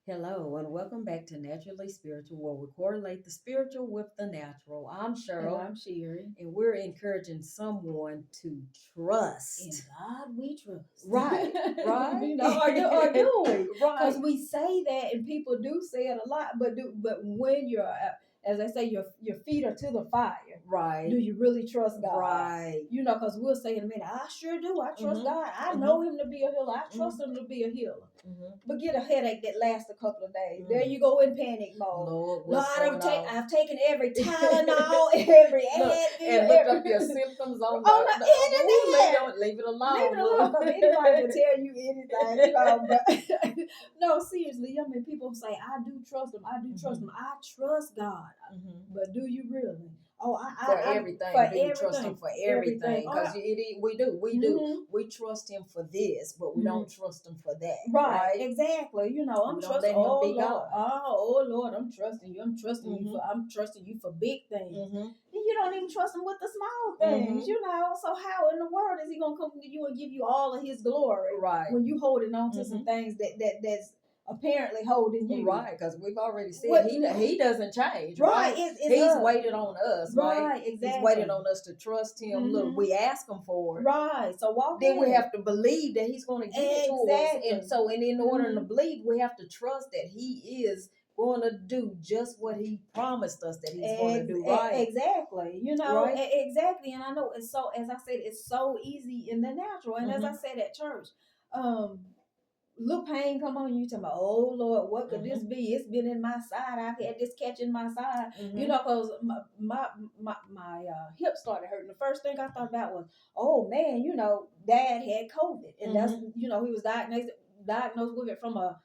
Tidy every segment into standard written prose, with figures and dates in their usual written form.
Hello and welcome back to Naturally Spiritual, where we correlate the spiritual with the natural. I'm And Cheryl, I'm Sherry. and we're encouraging someone to In trust. God we trust. Right, right. Or do we? Right, Because we say that, and people do say it a lot. But when you're, as I say, your feet are to the fire. right, Do you really trust God? right. Because we'll say in a minute, I sure do. I trust Mhm, God. I mhm, know Him to be a healer. I trust Him to be a healer. mhm. But get a headache that lasts a couple of days. Mm. There you go in panic mode. Lord, Lord, what's going on? I've taken every Tylenol, every Look, Advil, and look up your symptoms on the internet. leave it Leave alone. it alone, because anybody can tell you anything, But no, seriously, people say, I do trust Him. I do trust Him. I trust God. Mhm. But do you really? Oh, For I everything. for Do you trust him everything, for everything? Oh, Because we do. mhm. We trust him for this, but we don't trust him for that. Right, Right? exactly. I'm We don't trusting. let him Oh be Lord, God. I'm trusting you. Mm-hmm. I'm trusting you for big things. Mm-hmm. And you don't even trust him with the small things. Mm-hmm. So how in the world is he gonna come to you and give you all of his glory Right. when you holding on to some things that's apparently holding you? Right, because we've already said What? he doesn't change. Right, Right? it's He's us. waited on us. Right? Right, exactly. He's waited on us to trust him. Look, Mhm. we ask him for it. Right. So walk Then in we it. have to believe that he's going to give it to us. Exactly. And so, in order to Mhm. believe, we have to trust that he is going to do just what he promised us that he's going to do. Right? Exactly. Right? Exactly. And I know it's so, as I said, it's so easy in the natural. And as I said at church, little pain come on you, tell me, oh Lord, what could this be? It's been in my side. I've had this catch in my side. Because my hip started hurting. The first thing I thought about was, oh man, Dad had COVID, and that's he was diagnosed with it from a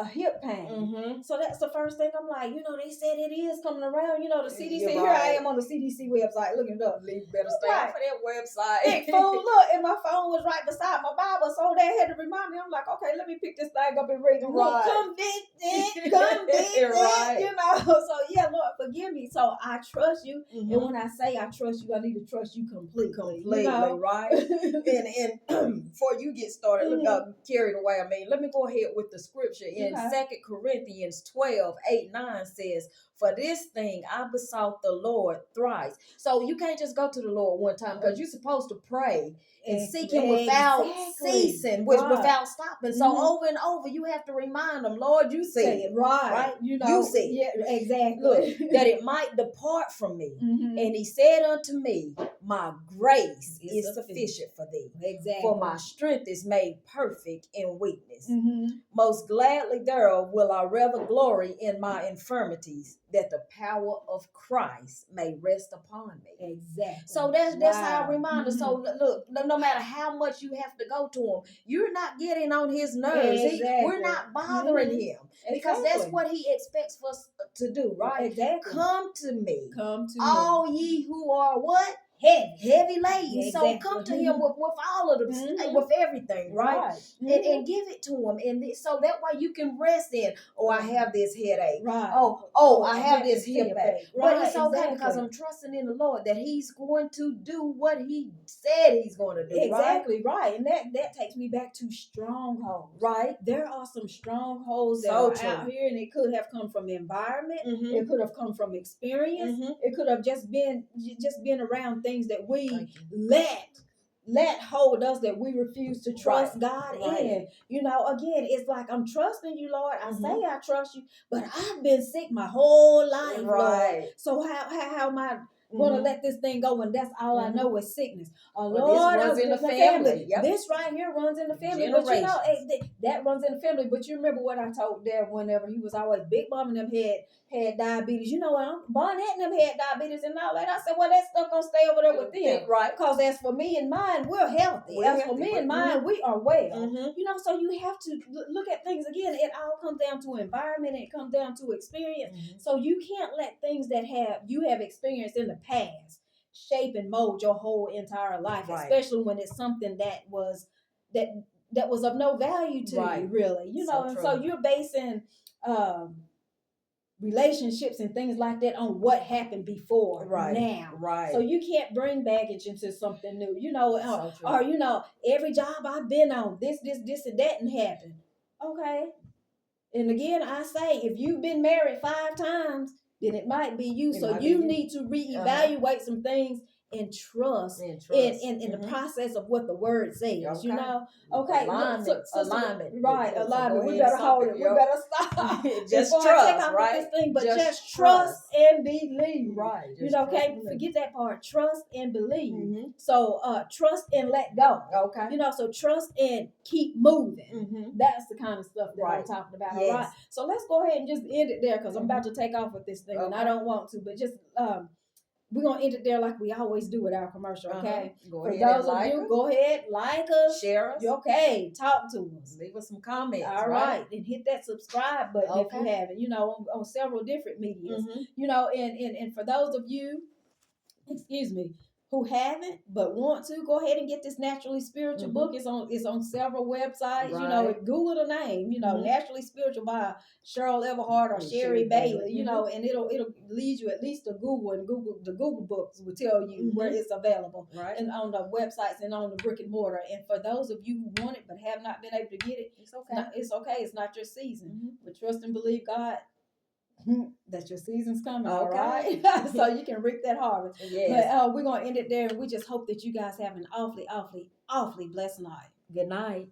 hip pain. So that's the first thing I'm like, they said it is coming around. The CDC. You're Here I right. am on the CDC website looking it up. You better stay off of that website. Big fool, look, and my phone was right beside my Bible, so they had to remind me. I'm like, okay, let me pick this thing up and read it. Right. Convicted, Right. So yeah, Lord, forgive me. So I trust you, and Mhm. when I say I trust you, I need to trust you completely. Right? And before you get started, look, carried away. I mean, let me go ahead with the scripture in Okay. 2 Corinthians 12:8-9 says, "For this thing I besought the Lord thrice." So you can't just go to the Lord one time, because you're supposed to pray and seek him without ceasing, without stopping. So over and over, you have to remind him, Lord, you said it. Right. You said it. Yeah, exactly. Look, that it might depart from me. And he said unto me, my grace is sufficient for thee. Exactly. For my strength is made perfect in weakness. Most gladly thereof will I rather glory in my infirmities, that the power of Christ may rest upon me. Exactly. So that's how I remind us. So look, no matter how much you have to go to him, you're not getting on his nerves. Exactly. We're not bothering him, because that's what he expects for us to do, right? Exactly. Come to me, Come to all ye who are what? Heavy laden. Exactly. So come to him with all of the with everything, right? And give it to him, and so that way you can rest in. Oh, I have this headache. Right. Oh, I have this hip ache. Right. But it's okay, because I'm trusting in the Lord that he's going to do what he said he's going to do. Exactly, right. And that takes me back to strongholds. Right. There are some strongholds that So are true. out here, and it could have come from environment. Mhm. It could have come from experience. It could have just been around things that we let hold us, that we refuse to trust God in. Again, it's like, I'm trusting you, Lord. I say I trust you, but I've been sick my whole life, Lord. So how am I going to let this thing go when that's all I know is sickness? Lord, this runs in the family. Yep. This right here runs in the family. But that runs in the family. But you remember what I told Dad whenever he was always, Big Mom and them had diabetes. Barnett and them had diabetes and all that. I said, well, that stuff gonna stay over there with them. Right. Because as for me and mine, we're healthy. For me and mine, we are well. So you have to look at things again. It all comes down to environment. It comes down to experience. So you can't let things that you have experienced in the past shape and mold your whole entire life, especially when it's something that was of no value to you, really. So you're basing relationships and things like that on what happened before now. So you can't bring baggage into something new. Or every job I've been on, this and that and happened. Okay. And again, I say, if you've been married 5 times, then it might be you. So you need to reevaluate some things and trust in the process of what the word says. You know, okay, alignment, right? Alignment. We better hold it. We better stop. Just trust, right? This thing, but just trust and believe. Right. You know, okay. Forget that part. Trust and believe. So, trust and let go. Okay. You know, so trust and keep moving. That's the kind of stuff that I'm talking about. Yes. All right. So let's go ahead and just end it there because I'm about to take off with this thing, and I don't want to, but just we're going to end it there like we always do with our commercial, okay? For those of you, go ahead, like us. Share us. Okay, talk to us. Leave us some comments. All right. And hit that subscribe button if you haven't, you know, on several different medias. You know, and for those of you, excuse me, who haven't but want to, go ahead and get this Naturally Spiritual book. It's on several websites. Right. You know, Google the name, you know, Naturally Spiritual by Cheryl Everhart or Sherry Bailey, you know, and it'll lead you at least to Google, and the Google books will tell you where it's available. Right. And on the websites and on the brick and mortar. And for those of you who want it but have not been able to get it, it's okay. It's okay. It's not your season. But trust and believe God that your season's coming, all right? So you can reap that harvest. Yes. But we're going to end it there, and we just hope that you guys have an awfully, awfully, awfully blessed night. Good night.